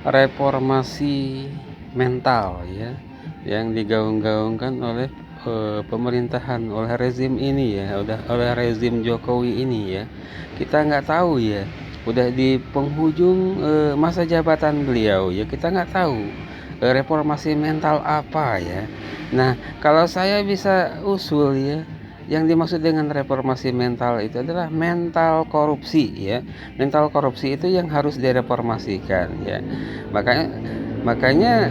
reformasi mental ya, yang digaung-gaungkan oleh, pemerintahan, oleh rezim ini ya, oleh rezim Jokowi ini ya. Kita nggak tahu ya, udah di penghujung, masa jabatan beliau ya, kita nggak tahu, reformasi mental apa ya. Nah, kalau saya bisa usul ya, yang dimaksud dengan reformasi mental itu adalah mental korupsi ya. Mental korupsi itu yang harus direformasikan ya. Makanya makanya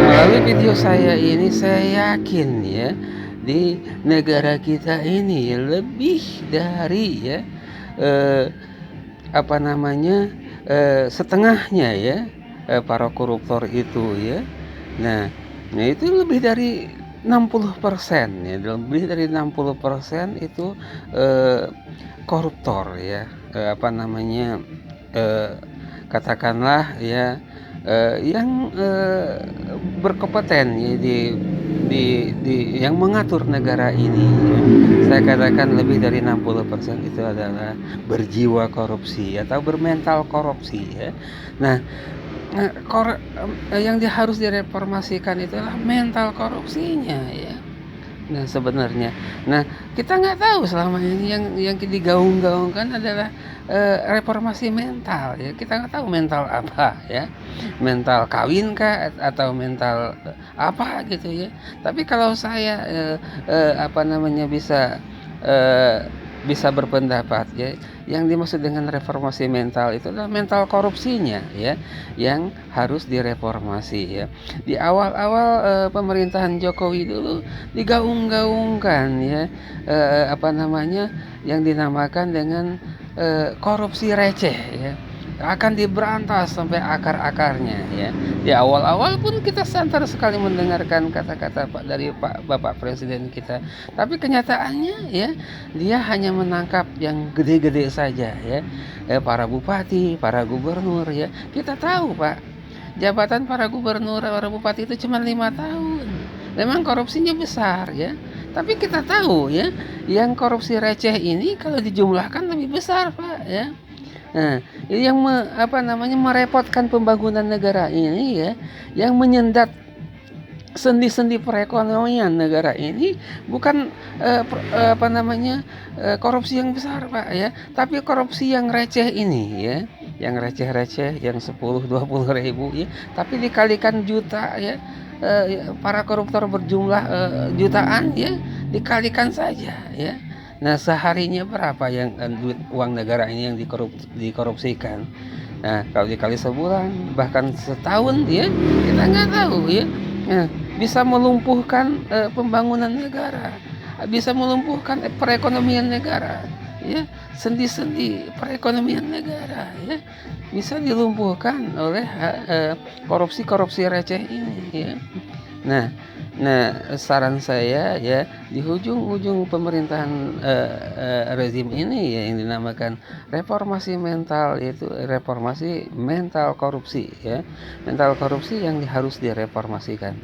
melalui video saya ini saya yakin ya, di negara kita ini lebih dari ya, eh, apa namanya, setengahnya ya, para koruptor itu ya. Nah, itu lebih dari 60% ya, lebih dari 60% itu, eee, koruptor ya, apa namanya, eee, katakanlah ya, yang, berkompeten ya yang mengatur negara ini ya. Saya katakan lebih dari 60% itu adalah berjiwa korupsi atau bermental korupsi ya. Nah, yang harus direformasikan itu adalah mental korupsinya ya. Nah, sebenarnya. Nah, kita nggak tahu selama ini yang digaung-gaungkan adalah, reformasi mental ya. Kita nggak tahu mental apa ya. Mental kawin kah atau mental, apa gitu ya. Tapi kalau saya, apa namanya, eee, bisa berpendapat ya, yang dimaksud dengan reformasi mental itu adalah mental korupsinya ya, yang harus direformasi ya. Di awal-awal, pemerintahan Jokowi dulu digaung-gaungkan ya, apa namanya, yang dinamakan dengan, korupsi receh ya, akan diberantas sampai akar-akarnya ya. Di awal-awal pun kita santer sekali mendengarkan kata-kata Pak Bapak Presiden kita, tapi kenyataannya ya, dia hanya menangkap yang gede-gede saja ya, para bupati, para gubernur ya. Kita tahu Pak, jabatan para gubernur, para bupati itu cuma 5 tahun. Memang korupsinya besar ya, tapi kita tahu ya, yang korupsi receh ini kalau dijumlahkan lebih besar Pak ya. Nah, ini yang apa namanya, merepotkan pembangunan negara ini ya, yang menyendat sendi-sendi perekonomian negara ini bukan, apa namanya, korupsi yang besar Pak ya, tapi korupsi yang receh ini ya, yang receh-receh, yang 10, 20 ribu ya, tapi dikalikan juta ya, para koruptor berjumlah, jutaan ya, dikalikan saja ya. Nah, seharinya berapa yang, duit uang negara ini yang dikorupsikan. Nah, kalau dikali sebulan, bahkan setahun ya, kita nggak tahu ya. Nah, bisa melumpuhkan, pembangunan negara, bisa melumpuhkan, perekonomian negara ya, sendi-sendi perekonomian negara ya, bisa dilumpuhkan oleh, korupsi-korupsi receh ini ya. Nah nah, saran saya ya, di ujung-ujung pemerintahan, rezim ini ya, yang dinamakan reformasi mental, yaitu reformasi mental korupsi ya, mental korupsi yang harus direformasikan.